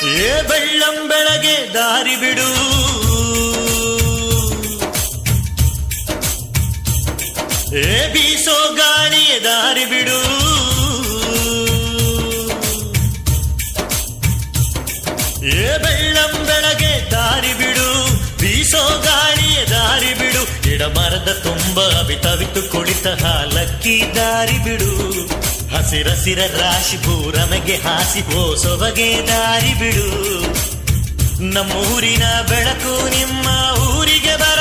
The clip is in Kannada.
ಏ ಬೆಳ್ಳಂ ಬೆಳಗ್ಗೆ ದಾರಿ ಬಿಡು, ಏ ಬೀಸೋ ಗಾಳಿಯ ದಾರಿ ಬಿಡು, ಏ ಬೆಳ್ಳಂ ಬೆಳಗ್ಗೆ ದಾರಿ ಬಿಡು, ಬೀಸೋ ಗಾಳಿಯ ದಾರಿ ಬಿಡು, ಗಿಡ ಮರದ ತುಂಬ ಅವಿತವಿತು ಕುಳಿತ ಹಾಲಕ್ಕಿ ದಾರಿ ಬಿಡು, ಹಸಿರಸಿರ ರಾಶಿ ಪೂರಮೆಗೆ ಹಾಸಿ ಸೊಬಗೆ ದಾರಿ ಬಿಡು, ನಮ್ಮೂರಿನ ಬೆಳಕು ನಿಮ್ಮ ಊರಿಗೆ ಬರ